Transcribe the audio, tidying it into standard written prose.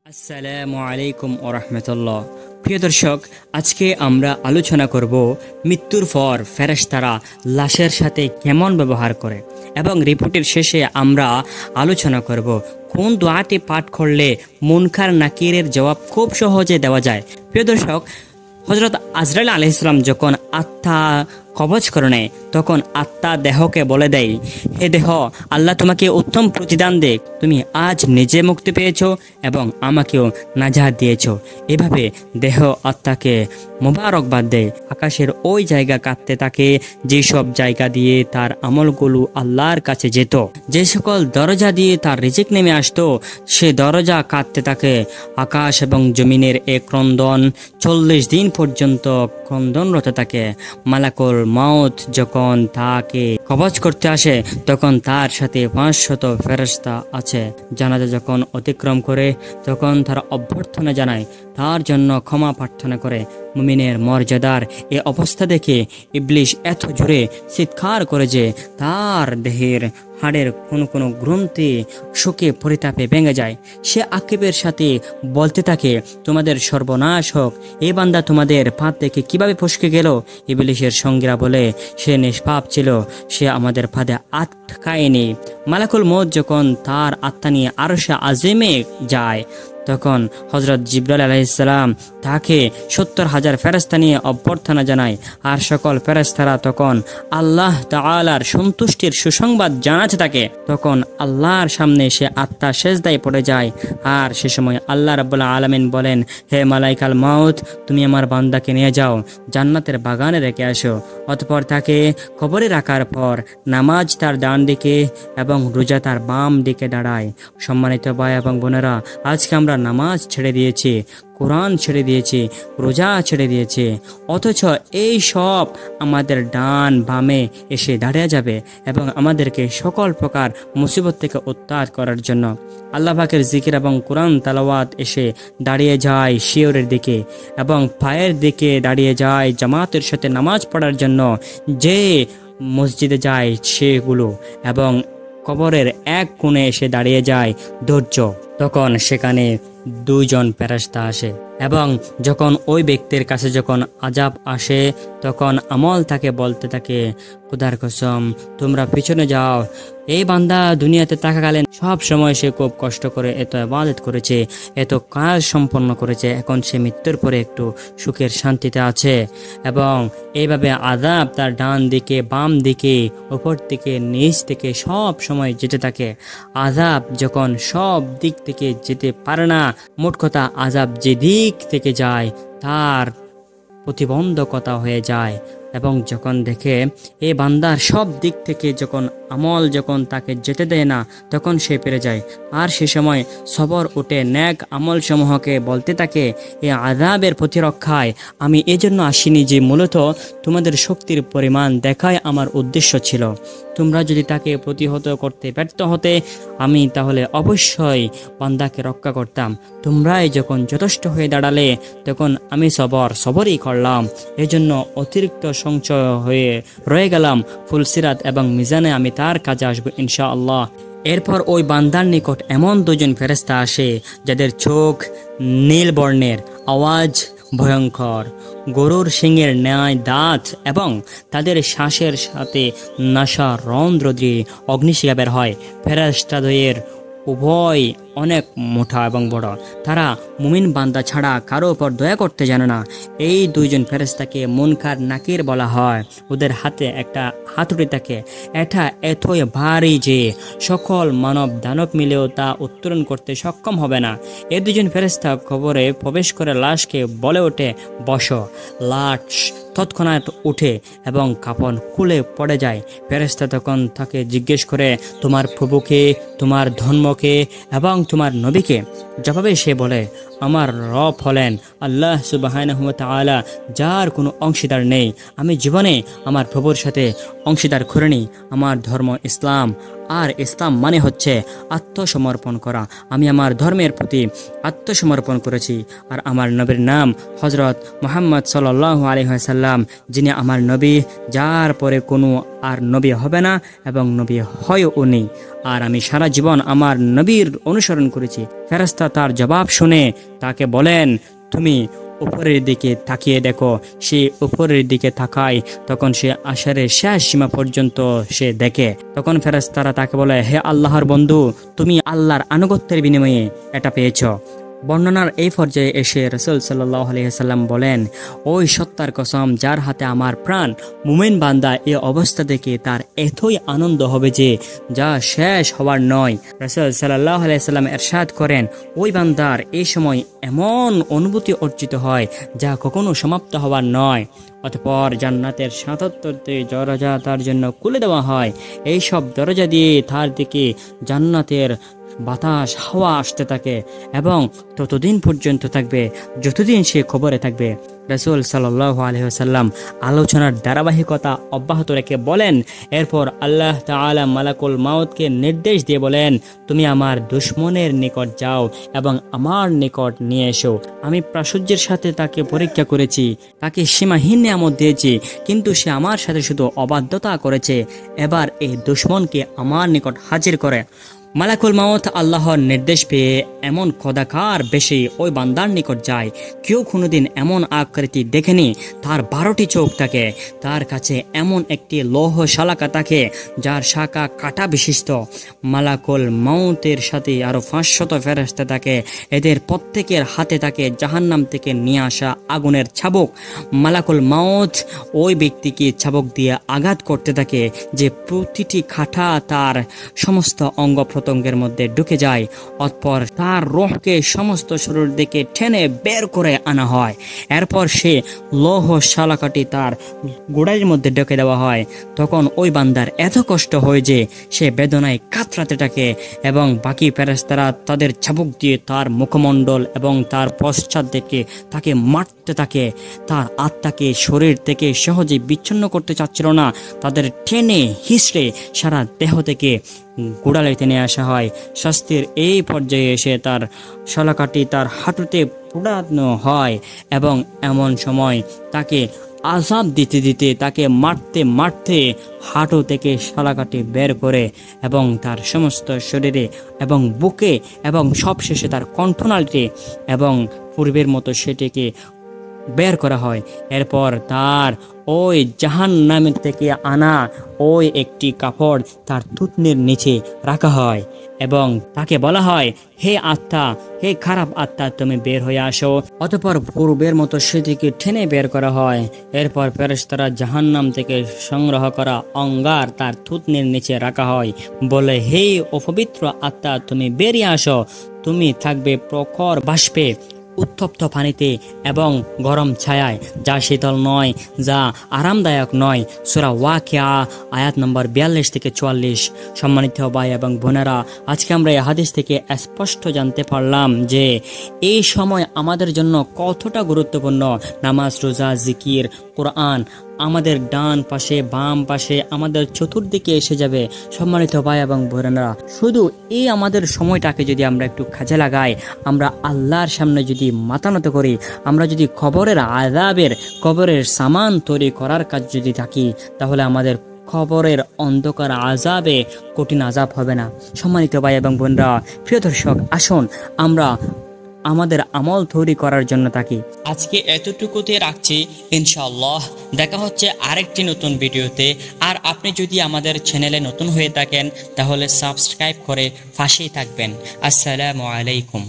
আসসালামু আলাইকুম ও রহমতুল্লাহ। প্রিয় দর্শক, আজকে আমরা আলোচনা করব মৃত্যুর পর ফেরেশতারা লাশের সাথে কেমন ব্যবহার করে এবং রিপোর্টের শেষে আমরা আলোচনা করব কোন দোয়াটি পাঠ করলে মুনকার নাকিরের জবাব খুব সহজে দেওয়া যায়। প্রিয় দর্শক, হযরত আজরাইল আলাইহিস সালাম যখন আত্মা কবজ করে নেয় তখন আত্মা দেহকে বলে দেয়, হে দেহ, আল্লাহ তোমাকে উত্তম প্রতিদান দেখ, তুমি আজ নিজে মুক্তি পেয়েছো এবং আমাকেও নাজাত দিয়েছো। এভাবে দেহ আত্মাকে মোবারকবাদ দেয়। আকাশের ওই জায়গা কাঁদতে থাকে যেসব জায়গা দিয়ে তার আমলগুলো আল্লাহর কাছে যেত, যে সকল দরজা দিয়ে তার রিজিক নেমে আসতো সে দরজা কাঁদতে থাকে। আকাশ এবং জমিনের এক ক্রন্দন 40 দিন পর্যন্ত ক্রন্দনরত থাকে। মালাকুল মাউত যখন তাকে কবজ করতে আসে তখন তার সাথে 500 ফেরেশতা আছে। জানাজা যখন অতিক্রম করে তখন তারা অভ্যর্থনা জানায়, তার জন্য ক্ষমা প্রার্থনা করে। মুমিনের মর্যাদার এ অবস্থা দেখে ইবলিশ এত জোরে চিৎকার করে যে তার দেহের হাড়ের কোনো গ্রন্থি শোকে পরিতাপে ভেঙে যায়। সে আক্ষেপের সাথে বলতে থাকে, তোমাদের সর্বনাশ হোক, এই বান্দা তোমাদের ফাঁদ থেকে কিভাবে ফসকে গেল? ইবলিশের সঙ্গীরা বলে, সে নিষ্পাপ ছিল, সে আমাদের ফাঁদে আটকায়নি। মালাকুল মউত যখন তার আত্মা নিয়ে আরশে আজিমে যায় তখন হযরত জিবরাইল আলাইহিস সালাম তাকে 70,000 ফেরেশতা নিয়ে অভ্যর্থনা জানায়। আর সকল ফেরেশতারা তখন আল্লাহ তাআলার সন্তুষ্টির সুসংবাদ জানাতে থাকে। তখন আল্লাহর সামনে সে আত্মা সেজদায় পড়ে যায়। আর সে সময় আল্লাহ রাব্বুল আলামিন বলেন, হে মালাইকাল মাউত, তুমি আমার বান্দাকে নিয়ে যাও, জান্নাতের বাগানে রেখে আসো। অতঃপর তাকে কবরে রাখার পর নামাজ তার ডান দিকে এবং রোজা তার বাম দিকে দাঁড়ায়। সম্মানিত ভাই এবং বোনেরা, আজকে আমরা নামাজ ছেড়ে দিয়েছি, কোরআন ছেড়ে দিয়েছি, রোজা ছেড়ে দিয়েছি, অথচ এই সব আমাদের ডান বামে এসে দাঁড়িয়ে যাবে এবং আমাদেরকে সকল প্রকার মুসিবত থেকে উদ্ধার করার জন্য। আল্লাহ পাকের জিকির এবং কোরআন তেলাওয়াত এসে দাঁড়িয়ে যায় শিয়রের দিকে এবং পায়ের দিকে দাঁড়িয়ে যায় জামাতের সাথে নামাজ পড়ার জন্য যে মসজিদে যায় সেগুলো, এবং কবরের এক কোণে এসে দাঁড়িয়ে যায় ধৈর্য। তখন সেখানে 2 জন ফেরেশতা আসে এবং যখন ওই ব্যক্তির কাছে যখন আযাব আসে তখন আমল তাকে বলতে থাকে, খোদার কসম, তোমরা পিছনে যাও। এই বান্দা দুনিয়াতে থাকাকালীন সব সময় সে খুব কষ্ট করে এত ইবাদত করেছে, এত কাজ সম্পন্ন করেছে, এখন সে মৃত্যুর পরে একটু সুখের শান্তিতে আছে। এবং এইভাবে আযাব তার ডান দিকে, বাম দিকে, উপর থেকে, নিচ থেকে সব সময় যেতে থাকে। আযাব যখন সব দিক থেকে যেতে পারে না, মোট কথা আযাব যেদিক থেকে যায় তার প্রতিবন্ধকতা হয়ে যায়। এবং যখন দেখে এই বান্দার সব দিক থেকে যখন আমল যখন তাকে যেতে দেয় না তখন সে পেরে যায়। আর সে সময় সবর উঠে নেক আমল সমূহকে বলতে থাকে, এই আযাবের প্রতিরক্ষায় আমি এজন্য আসিনি যে মূলত তোমাদের শক্তির পরিমাণ দেখায় আমার উদ্দেশ্য ছিল। তোমরা যদি তাকে প্রতিহত করতে ব্যর্থ হতে আমি তাহলে অবশ্যই বান্দাকে রক্ষা করতাম। তোমরাই যখন যথেষ্ট হয়ে দাঁড়ালে তখন আমি সবরই করলাম। এজন্য অতিরিক্ত সংশয় হয়ে রয়ে গেলাম। ফুলসিরাত এবং মিজানে আমি তার কাজে আসবো ইনশাআল্লাহ। এরপর ওই বান্দার নিকট এমন 2 জন ফেরেশতা আসে যাদের চোখ নীল বর্ণের, আওয়াজ ভয়ঙ্কর, গরুর শিংয়ের ন্যায় দাঁত এবং তাদের শ্বাসের সাথে নাসা রন্ধ্র দিয়ে অগ্নিশিখা বের হয়। ফেরেশতাদের উভয় অনেক মোটা এবং বড়। তারা মুমিন বান্দা ছাড়া কারো উপর দয়া করতে জানে না। এই 2 জন ফেরেশতাকে মুনকার নাকির বলা হয়। ওদের হাতে একটা হাতুড়ি থাকে, এটা এতই ভারী যে সকল মানব দানব মিলেও তা উত্তোলন করতে সক্ষম হবে না। এই 2 জন ফেরেশতা কবরে প্রবেশ করে লাশকে বলে ওঠে, বসো। লাশ তৎক্ষণাৎ উঠে এবং কাফন খুলে পড়ে যায়। ফেরেশতা তখন তাকে জিজ্ঞেস করে, তোমার প্রভুকে, তোমার ধর্মকে এবং তোমার নবীকে? জবাবে সে বলে, আমার রব হলেন আল্লাহ সুবহানাহু ওয়া তাআলা, যার কোনো অংশীদার নেই। আমি জীবনে আমার প্রভুর সাথে অংশীদার করিনি। আমার ধর্ম ইসলাম, আর ইসলাম মানে হচ্ছে আত্মসমর্পণ করা। আমি আমার ধর্মের প্রতি আত্মসমর্পণ করেছি। আর আমার নবীর নাম হজরত মুহাম্মদ সাল্লাল্লাহু আলাইহি ওয়াসাল্লাম, যিনি আমার নবী, যার পরে কোনো আর নবী হবে না এবং নবী হয়ও উনি। আর আমি সারা জীবন আমার নবীর অনুসরণ করেছি। ফেরেশতা তার জবাব শুনে তাকে বলেন, তুমি উপরের দিকে তাকিয়ে দেখো। সে উপরের দিকে তাকায়, তখন সে আশারের শেষ সীমা পর্যন্ত সে দেখে। তখন ফেরেশতারা তাকে বলে, হে আল্লাহর বন্ধু, তুমি আল্লাহর আনুগত্যের বিনিময়ে এটা পেয়েছ। বর্ণনার এই পর্যায়ে এসে রাসূল সাল্লাল্লাহু আলাইহি ওয়াসাল্লাম বলেন, ওই সত্তার কসম যার হাতে আমার প্রাণ, মুমিন বান্দা এই অবস্থা দেখে তার এতই আনন্দ হবে যে যা শেষ হওয়ার নয়। রাসূল সাল্লাল্লাহু আলাইহি ওয়াসাল্লাম ইরশাদ করেন, ওই বান্দার এই সময় এমন অনুভূতি অর্জিত হয় যা কখনো সমাপ্ত হওয়ার নয়। অতঃপর জান্নাতের ৭৭টি দরজা তার জন্য খুলে দেওয়া হয়। এই সব দরজা দিয়ে তার দিকে জান্নাতের বাতাস, হাওয়া আসতে থাকে এবং ততদিন পর্যন্ত থাকবে যতদিন সে কবরে থাকবে। রাসূল সাল্লাল্লাহু আলাইহি ওয়াসাল্লাম আলোচনার ধারাবাহিকতা অব্যাহত রেখে বলেন, এরপর আল্লাহ তাআলা মালাকুল মাউতকে নির্দেশ দিয়ে বলেন, তুমি আমার দুশমনের নিকট যাও এবং আমার নিকট নিয়ে এসো। আমি প্রাচুর্যের সাথে তাকে পরীক্ষা করেছি, তাকে সীমাহীন নিয়ামত দিয়েছি, কিন্তু সে আমার সাথে শুধু অবাধ্যতা করেছে। এবার এই দুশমনকে আমার নিকট হাজির করে। মালাকুল মাউত আল্লাহর নির্দেশ পেয়ে এমন কদাকার বেশি ওই বান্দার নিকট যায়। কেউ কোনোদিন এমন আকৃতি দেখেনি। তার 12টি চোখ থাকে, তার কাছে এমন একটি লৌহ শালাকা থাকে যার শাখা কাটা বিশিষ্ট। মালাকুল মাউতের সাথে আরো 500 ফেরেশতা থাকে। এদের প্রত্যেকের হাতে থাকে জাহান্নাম থেকে নিয়ে আসা আগুনের চাবুক। মালাকুল মাউত ওই ব্যক্তিকে চাবুক দিয়ে আঘাত করতে থাকে যে প্রতিটি কাঁটা তার সমস্ত অঙ্গ প্রত্যঙ্গের মধ্যে ঢুকে যায়। অতঃপর তার রূহকে সমস্ত শরীর থেকে টেনে বের করে আনা হয়। এরপর সে লৌহ শালাকাটি তার গোড়ার মধ্যে ঢুকে দেওয়া হয়। তখন ওই বান্দার এত কষ্ট হয় যে সে বেদনায় কাতরাতে থাকে এবং বাকি ফেরেশতারা তাদের চাবুক দিয়ে তার মুখমণ্ডল এবং তার পশ্চাৎ থেকে তাকে মারতে থাকে। তার আত্মাকে শরীর থেকে সহজে বিচ্ছিন্ন করতে চাচ্ছিল না। তাদের টেনে হিঁচড়ে সারা দেহ থেকে গোড়ালে টেনে আসা হয়। শাস্তির এই পর্যায়ে এসে তার শলাকাটি তার হাঁটুতে পোড়ানো হয় এবং এমন সময় তাকে আযাব দিতে দিতে, তাকে মারতে মারতে হাঁটু থেকে শলাকাটি বের করে এবং তার সমস্ত শরীরে এবং বুকে এবং সবশেষে তার কণ্ঠনালীতে এবং পূর্বের মতো সেটিকে বের করা হয়। এরপর তার ওই জাহান্নামের থেকে আনা ওই একটি কাপড় তার থুতনির নিচে রাখা হয় এবং তাকে বলা হয়, হে আত্মা, হে খারাপ আত্মা, তুমি বের হয়ে আসো। অতঃপর পূর্বের মতো সেটিকে টেনে বের করা হয়। এরপর ফেরেশতারা জাহান্নাম থেকে সংগ্রহ করা অঙ্গার তার থুতনির নিচে রাখা হয়, বলে, হে অপবিত্র আত্মা, তুমি বেরিয়ে আসো। তুমি থাকবে প্রখর বাষ্পে, উত্তপ্ত পানিতে এবং গরম ছায়ায়, যা শীতল নয়, যা আরামদায়ক নয়। সূরা ওয়াকিয়া আয়াত নম্বর 42 থেকে 44। সম্মানিত ভাই এবং বোনেরা, আজকে আমরা এই হাদিস থেকে স্পষ্ট জানতে পারলাম যে এই সময় আমাদের জন্য কতটা গুরুত্বপূর্ণ। নামাজ, রোজা, জিকির, কোরআন আমাদের ডান পাশে, বাম পাশে, আমাদের চতুর্দিকে এসে যাবে। সম্মানিত ভাই এবং বোনেরা, শুধু এই আমাদের সময়টাকে যদি আমরা একটু কাজে লাগাই, আমরা আল্লাহর সামনে যদি মাথা নত করি, আমরা যদি কবরের আযাবের, কবরের সামান তৈরি করার কাজ যদি থাকি, তাহলে আমাদের কবরের অন্ধকার আযাবে কঠিন আযাব হবে না। সম্মানিত ভাই এবং বোনেরা, প্রিয় দর্শক, আসুন আমরা আমাদের আমল তৈরি করার জন্য থাকি। আজকে এতটুকুতে রাখছি। ইনশাআল্লাহ দেখা হচ্ছে আরেকটি নতুন ভিডিওতে। আর আপনি যদি আমাদের চ্যানেলে নতুন হয়ে থাকেন তাহলে সাবস্ক্রাইব করে পাশেই থাকবেন। আসসালামু আলাইকুম।